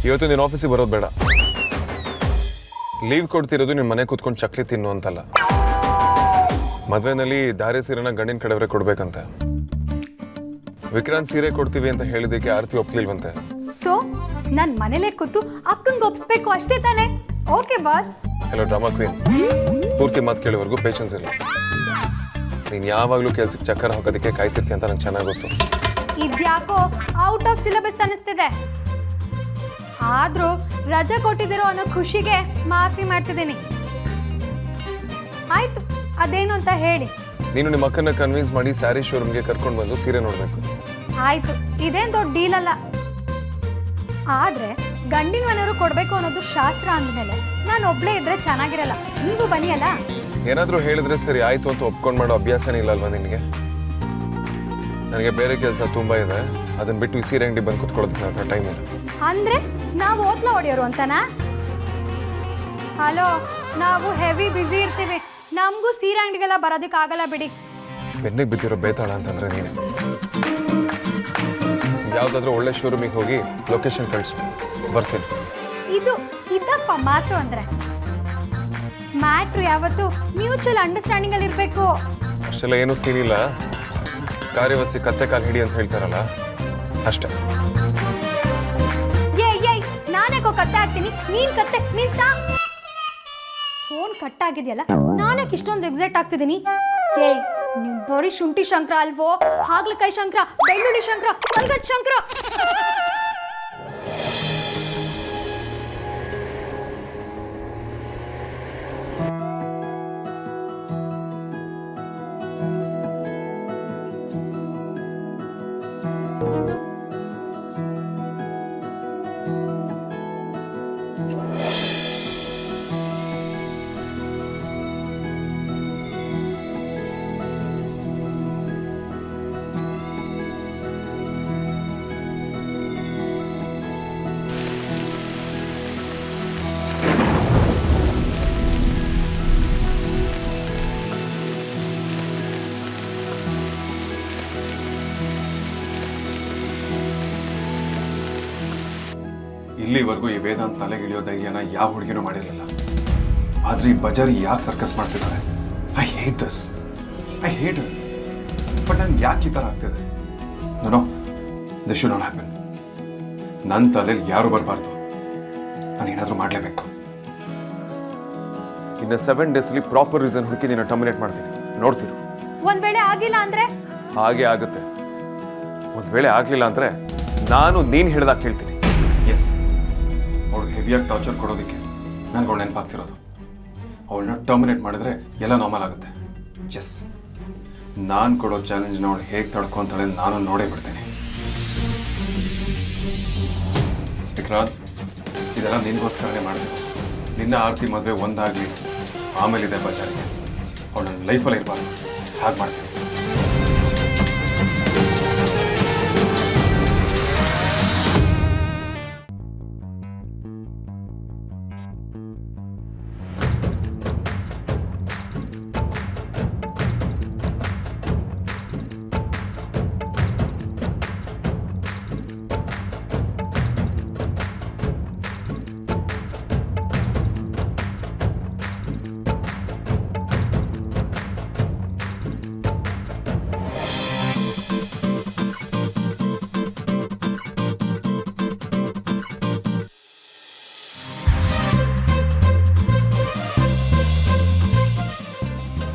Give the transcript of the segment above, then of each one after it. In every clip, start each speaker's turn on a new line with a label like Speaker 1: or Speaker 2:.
Speaker 1: ಇವತ್ತು ನೀನು ಆಫೀಸಿಗೆ ಬರೋದು ಬೇಡ. ಲೀವ್ ಕೊಡ್ತಿರೋದು ನಿನ್ನ ಮನೆ ಕೂತ್ಕೊಂಡು ಚಕ್ಲಿ ತಿನ್ನು ಅಂತಲ್ಲ. ಮದುವೆನಲ್ಲಿ ಧಾರೆ ಸೀರೆನ ಗಂಡಿನ ಕಡೆಯವರೇ ಕೊಡ್ಬೇಕಂತೆ. ವಿಕ್ರಾಂತ್ ಸೀರೆ ಕೊಡ್ತೀವಿ ಅಂತ ಹೇಳಿದಕ್ಕೆ ಆರತಿ ಒಪ್ಲಿಲ್ವಂತೆ.
Speaker 2: ಸೊ ನಾನು ಮನೇಲೆ ಕೂತು ಅಕ್ಕಂಗೆ ಒಪ್ಸ್ಬೇಕು ಅಷ್ಟೇ ತಾನೆ? Okay boss.
Speaker 1: Hello drama queen, ಪೂರ್ತಿ ಮಾತು ಕೇಳೋವರೆಗೂ ಪೇಷನ್ಸ್ ಇಲ್ಲ. ನೀನು ಯಾವಾಗಲೂ ಕೆಲ್ಸಕ್ಕೆ ಚಕ್ಕರ್ ಹಾಕೋದಕ್ಕೆ ಕಾಯ್ತಿರ್ತಿ ಅಂತ ನಂಗೆ ಚೆನ್ನಾಗಿ ಗೊತ್ತು.
Speaker 2: ಇದ್ಯಾಕೋ ಔಟ್ ಆಫ್ ಸಿಲೆಬಸ್ ಅನಿಸ್ತಿದೆ. ಆದ್ರೂ ರಜಾ ಕೊಟ್ಟಿದ್ದೀರೋ ಅನ್ನೋ ಖುಷಿಗೆ ಮಾಫಿ ಮಾಡ್ತಿದ್ದೀನಿ. ಆಯ್ತು, ಅದೇನು ಅಂತ ಹೇಳಿ.
Speaker 1: ನೀನು ನಿಮ್ಮ ಅಕ್ಕನ ಕನ್ವಿನ್ಸ್ ಮಾಡಿ ಸ್ಯಾರಿ ಶೋರೂಮ್ಗೆ ಕರ್ಕೊಂಡು ಬಂದು ಸೀರೆ ನೋಡಬೇಕು.
Speaker 2: ಆಯ್ತು, ಇದೇನು ದೊಡ್ಡ ಡೀಲ್ ಅಲ್ಲ. ಆದ್ರೆ ಗಂಡಿನ ಮನೆಯವರು ಕೊಡ್ಬೇಕು ಅನ್ನೋದು ಶಾಸ್ತ್ರ ಅಂದಮೇಲೆ ನಾನು ಒಬ್ಳೇ ಇದ್ರೆ ಚೆನ್ನಾಗಿರಲ್ಲ. ನೀವು ಬನ್ನಿ ಅಲ್ಲ.
Speaker 1: ಏನಾದರೂ ಹೇಳಿದ್ರೆ ಸರಿ ಆಯ್ತು ಅಂತ ಒಪ್ಕೊಂಡು ಮಾಡೋ ಅಭ್ಯಾಸನೇ ಇಲ್ಲ ಅಲ್ವಾ ನಿನಗೆ? ನನಗೆ ಬೇರೆ ಕೆಲಸ ತುಂಬ ಇದೆ, ಅದನ್ನ ಬಿಟ್ಟು ಈ ಸೀರೆ ಅಂಗಡಿ ಬಂದು ಕುತ್ಕೊಳ್ಳೋದಕ್ಕೆ ನನ್ನ ಹತ್ರ ಟೈಮ್ ಇಲ್ಲ.
Speaker 2: ಅಂದ್ರೆ ನಾವು ಓದ್ಲ ಹೊಡೆಯೋರು ಅಂತನಾ? ಹಲೋ, ನಾವು ಹೆವಿ ಬ್ಯುಸಿ ಇರ್ತೀವಿ, ನಮಗೂ ಸೀರೆ ಅಂಗಡಿಗೆಲ್ಲ ಬರೋದಕ್ಕಾಗಲ್ಲ ಬಿಡಿ.
Speaker 1: ಬೆನ್ನಿಗೆ ಬಿದ್ದಿರೋ ಬೇತಾಳ ಅಂತಂದ್ರೆ ನೀನೆ. ಯಾವುದಾದ್ರೂ ಒಳ್ಳೆ ಶೋರೂಮಿಗೆ ಹೋಗಿ ಲೊಕೇಶನ್ ಕಳಿಸು, ಬರ್ತೀನಿ.
Speaker 2: ಇದು ಇದಪ್ಪ ಮಾತು ಅಂದ್ರೆ. ಮ್ಯಾಟ್ರು ಯಾವತ್ತು ಮ್ಯೂಚುವಲ್ ಅಂಡರ್ಸ್ಟ್ಯಾಂಡಿಂಗ್ ಅಲ್ಲಿ ಇರಬೇಕು.
Speaker 1: ಅಷ್ಟೆಲ್ಲ ಏನೂ ಸೀನ್ ಇಲ್ಲ. ಕಾರ್ಯವಸಿ ಕತ್ತೆ ಕಾಲು ಹಿಡಿ ಅಂತ ಹೇಳ್ತಾರಲ್ಲ, ಅಷ್ಟೇ.
Speaker 2: ಏಯ್, ನಾನೇಕೋ ಕತ್ತೆ ಆಗ್ತೀನಿ, ನೀನ್ ಕತ್ತೆ ನಿಂತ. ಫೋನ್ ಕಟ್ ಆಗಿದೆಯಲ್ಲ, ನಾನಕ್ಕೆ ಇಷ್ಟೊಂದು ಎಕ್ಸೈಟ್ ಆಗ್ತಿದ್ದೀನಿ. ಏಯ್, ನೀವು ಬರೀ ಶುಂಠಿ ಶಂಕರ ಅಲ್ವೋ? ಹಾಗಲಕಾಯಿ ಶಂಕರ, ಬೆಳ್ಳುಳ್ಳಿ ಶಂಕರ, ಕಲ್ಗಟ್ ಶಂಕರ.
Speaker 1: ಇಲ್ಲಿವರೆಗೂ ಈ ವೇದಾಂತ ತಲೆಗಿಳಿಯೋ ಧೈರ್ಯನ ಯಾವ ಹುಡುಗಿನೂ ಮಾಡಿರಲಿಲ್ಲ. ಆದ್ರೆ ಈ ಬಜಾರಿ ಯಾಕೆ ಸರ್ಕಸ್ ಮಾಡ್ತಿದ್ದಾರೆ? I hate this, I hate it. But ನನ್ಗೆ ಯಾಕೆ ಈ ಥರ ಆಗ್ತಿದೆ? No, this should not happen. ನನ್ನ ತಲೆಯಲ್ಲಿ ಯಾರು ಬರಬಾರ್ದು. ನಾನು ಏನಾದರೂ ಮಾಡಲೇಬೇಕು. ಇನ್ನು 7 ಡೇಸಲ್ಲಿ ಪ್ರಾಪರ್ ರೀಸನ್ ಹುಡುಕಿ ನೀನು ಟರ್ಮಿನೇಟ್ ಮಾಡ್ತೀನಿ, ನೋಡ್ತೀನಿ.
Speaker 2: ಒಂದ್ ವೇಳೆ ಆಗಿಲ್ಲ ಅಂದ್ರೆ?
Speaker 1: ಹಾಗೆ ಆಗುತ್ತೆ. ಒಂದು ವೇಳೆ ಆಗಲಿಲ್ಲ ಅಂದರೆ ನಾನು ನೀನು ಹೇಳ್ದಾಗ ಕೇಳ್ತೀನಿ. ಎಸ್, ಅವಳು ಹೆವಿಯಾಗಿ ಟಾರ್ಚರ್ ಕೊಡೋದಕ್ಕೆ ನನಗೆ ಅವಳು ನೆನಪಾಗ್ತಿರೋದು. ಅವಳನ್ನ ಟರ್ಮಿನೇಟ್ ಮಾಡಿದ್ರೆ ಎಲ್ಲ ನಾರ್ಮಲ್ ಆಗುತ್ತೆ. ಎಸ್, ನಾನು ಕೊಡೋ ಚಾಲೆಂಜ್ನ ಅವಳು ಹೇಗೆ ತಡ್ಕೊಂತಾಳೆ ನಾನು ನೋಡೇ ಬಿಡ್ತೇನೆ. ವಿಕ್ರಾಂತ್, ಇದೆಲ್ಲ ನಿನಗೋಸ್ಕರನೇ ಮಾಡಿದೆ. ನಿನ್ನ ಆರತಿ ಮದುವೆ ಒಂದಾಗಲಿ, ಆಮೇಲಿದೆ ಬಜಾರಿಗೆ. ಅವಳು ನನ್ನ ಲೈಫಲ್ಲಿ ಇರಬಾರ್ದು. ಹಾಗೆ ಮಾಡ್ತೀನಿ.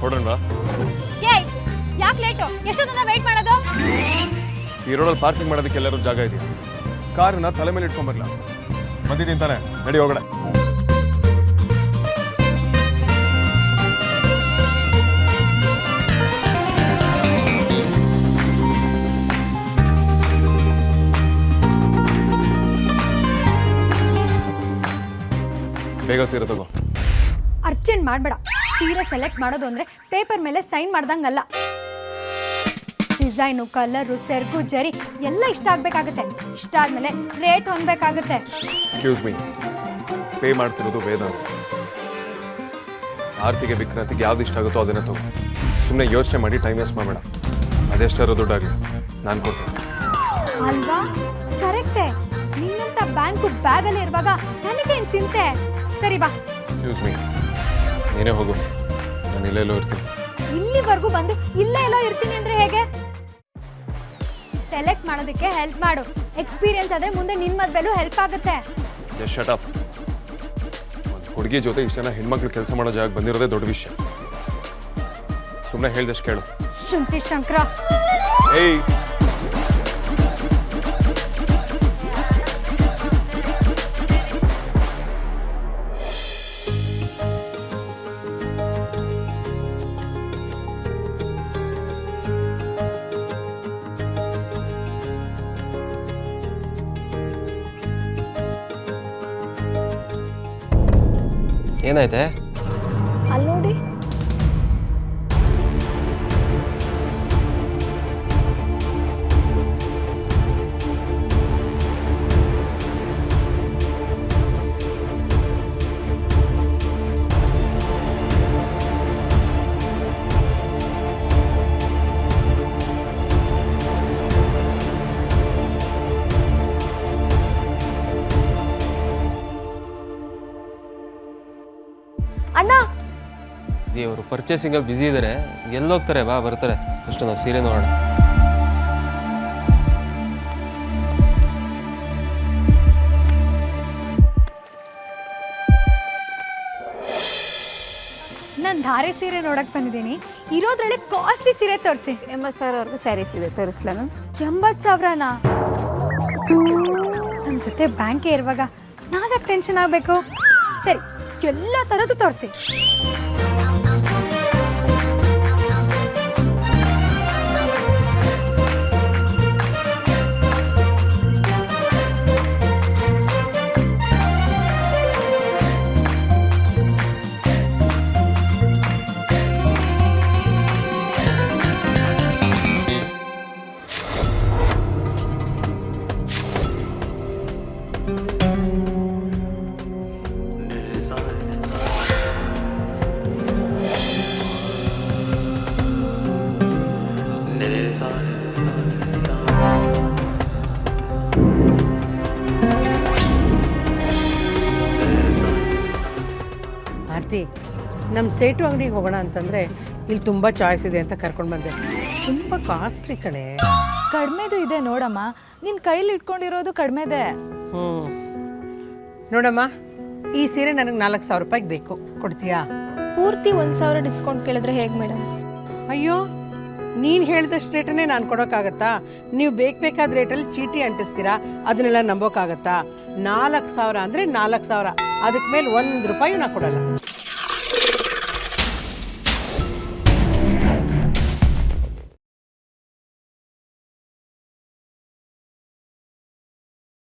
Speaker 1: ಹೊರಡೋಣ.
Speaker 2: ಏಯ್, ಯಾಕೆ ಲೇಟು? ಎಷ್ಟೊತ್ತಿಂದ ವೇಟ್ ಮಾಡೋದು?
Speaker 1: ಈ ರೋಡಲ್ಲಿ ಪಾರ್ಕಿಂಗ್ ಮಾಡೋದಕ್ಕೆ ಎಲ್ಲರೂ ಜಾಗ ಇದೆಯಾ? ಕಾರನ್ನ ತಲೆ ಮೇಲೆ ಇಟ್ಕೊಂಬರ್ಲ. ಬಂದಿದ್ದೀನಿ ತಾನೆ, ನಡಿ ಹೋಗಡೆ. ಬೇಗ ಸೀರೆ ತಗೋ.
Speaker 2: ಅರ್ಜೆಂಟ್ ಮಾಡಬೇಡ. ಸೀರೆ ಸೆಲೆಕ್ಟ್ ಮಾಡೋದು ಅಂದರೆ ಪೇಪರ್ ಮೇಲೆ ಸೈನ್ ಮಾಡ್ದಂಗಲ್ಲ. ಡಿಸೈನು, ಕಲರು, ಸೆರಗು, ಜರಿ ಎಲ್ಲ ಇಷ್ಟ ಆಗಬೇಕಾಗುತ್ತೆ. ಇಷ್ಟ ಆದಮೇಲೆ ರೇಟ್ ಹೊಂದಬೇಕಾಗುತ್ತೆ.
Speaker 1: ಎಕ್ಸ್ಕ್ಯೂಸ್ ಮೀ, ಪೇ ಮಾಡ್ತಿರೋದು ವೇದಾಂತ. ಆರ್ತಿಗೆ ವಿಕ್ರಾಂತಿಗೆ ಯಾವ್ದು ಇಷ್ಟ ಆಗುತ್ತೋ ಅದನ್ನೇ ತಗೋ. ಸುಮ್ಮನೆ ಯೋಚನೆ ಮಾಡಿ ಟೈಮ್ ವೇಸ್ಟ್ ಮಾಡಬೇಡ. ಅದೆಷ್ಟಾರೋ ದುಡ್ಡಾಗಲಿ ನಾನು ಕೊಡ್ತೀನಿ.
Speaker 2: ಅಲ್ವಾ? ಕರೆಕ್ಟೇ. ನಿನ್ನಂತ ಬ್ಯಾಂಕು ಬ್ಯಾಗಲ್ಲೇ ಇರುವಾಗ ನನಗೇನು ಚಿಂತೆ? ಸರಿ ಬಾ.
Speaker 1: ಎಕ್ಸ್ಕ್ಯೂಸ್ ಮೀ, ನೀನೇ ಹೋಗು, ನಾನು ಇಲ್ಲೆಲ್ಲೋ ಇರ್ತೀನಿ.
Speaker 2: ಇಲ್ಲಿವರೆಗೂ ಬಂದು ಇಲ್ಲೇ ಎಲ್ಲೋ ಇರ್ತೀನಿ ಅಂದ್ರೆ ಹೇಗೆ? ಸೆಲೆಕ್ಟ್ ಮಾಡೋದಕ್ಕೆ ಹೆಲ್ಪ್ ಮಾಡು. ಎಕ್ಸ್ಪೀರಿಯನ್ಸ್ ಆದ್ರೆ ಮುಂದೆ ನಿನ್ ಮದ್ವೆಲೂ ಹೆಲ್ಪ್ ಆಗುತ್ತೆ.
Speaker 1: Just shut up. ಒಂದು ಹುಡುಗಿ ಜೊತೆ ಇಷ್ಟು ಜನ ಹೆಣ್ಮಕ್ಳು ಕೆಲಸ ಮಾಡೋ ಜಾಗ ಬಂದಿರೋದೇ ದೊಡ್ಡ ವಿಷಯ. ಸುಮ್ಮನೆ ಹೇಳ್ದಷ್ಟು ಕೇಳು.
Speaker 2: ಶುಂಠಿ ಶಂಕರ.
Speaker 1: ಏಯ್,
Speaker 3: ಏನಾಯ್ತೆ?
Speaker 2: ಅಲ್ಲಿ ನೋಡಿ. ಅಣ್ಣ,
Speaker 3: ಅವರು ಪರ್ಚೇಸಿಂಗಲ್ಲಿ ಬ್ಯುಸಿ ಇದ್ದಾರೆ, ಎಲ್ಲೋಗ್ತಾರೆ? ಬಾ, ಬರ್ತಾರೆ. ಅಷ್ಟು ನಾವು ಸೀರೆ ನೋಡೋಣ.
Speaker 2: ನಾನು ಧಾರೆ ಸೀರೆ ನೋಡಕ್ ಬಂದಿದ್ದೀನಿ. ಇರೋದ್ರಲ್ಲಿ ಕಾಸ್ಟ್ಲಿ ಸೀರೆ ತೋರಿಸಿ.
Speaker 4: 80,000ವರೆಗೂ ಸ್ಯಾರೀಸ್ ಇದೆ, ತೋರಿಸ್ಲಾ ಮ್ಯಾಮ್?
Speaker 2: 80,000ನಾ? ನಮ್ಮ ಜೊತೆ ಬ್ಯಾಂಕೇ ಇರುವಾಗ ನಾವ್ಯಾಕೆ ಟೆನ್ಷನ್ ಆಗಬೇಕು? ಸರಿ, ಎಲ್ಲ ಥರದ್ದು ತೋರಿಸಿ.
Speaker 5: ಆರತಿ, ನಮ್ಮ ಸೇಟು ಅಂಗಡಿಗೆ ಹೋಗೋಣ ಅಂತಂದರೆ ಇಲ್ಲಿ ತುಂಬ ಚಾಯ್ಸ್ ಇದೆ ಅಂತ ಕರ್ಕೊಂಡು ಬಂದೆ. ತುಂಬ ಕಾಸ್ಟ್ಲಿ ಕಣೆ.
Speaker 6: ಕಡಿಮೆದು ಇದೆ ನೋಡಮ್ಮ, ನಿನ್ನ ಕೈಲಿ ಇಟ್ಕೊಂಡಿರೋದು ಕಡಿಮೆದೆ.
Speaker 5: ಹ್ಞೂ ನೋಡಮ್ಮ, ಈ ಸೀರೆ ನನಗೆ 4,000 ರೂಪಾಯಿಗೆ ಬೇಕು, ಕೊಡ್ತೀಯಾ?
Speaker 6: ಪೂರ್ತಿ 1,000 ಡಿಸ್ಕೌಂಟ್ ಕೇಳಿದ್ರೆ ಹೇಗೆ ಮೇಡಮ್?
Speaker 5: ಅಯ್ಯೋ, ನೀನು ಹೇಳಿದಷ್ಟು ರೇಟನ್ನೇ ನಾನು ಕೊಡೋಕ್ಕಾಗತ್ತಾ? ನೀವು ಬೇಕಾದ ರೇಟಲ್ಲಿ ಚೀಟಿ ಅಂಟಿಸ್ತೀರಾ, ಅದನ್ನೆಲ್ಲ ನಂಬೋಕ್ಕಾಗತ್ತಾ? 4,000 ಅಂದರೆ 4,000, ಅದಕ್ಕೆ ಮೇಲೆ 1 ರೂಪಾಯಿ ನಾನು ಕೊಡಲ್ಲ.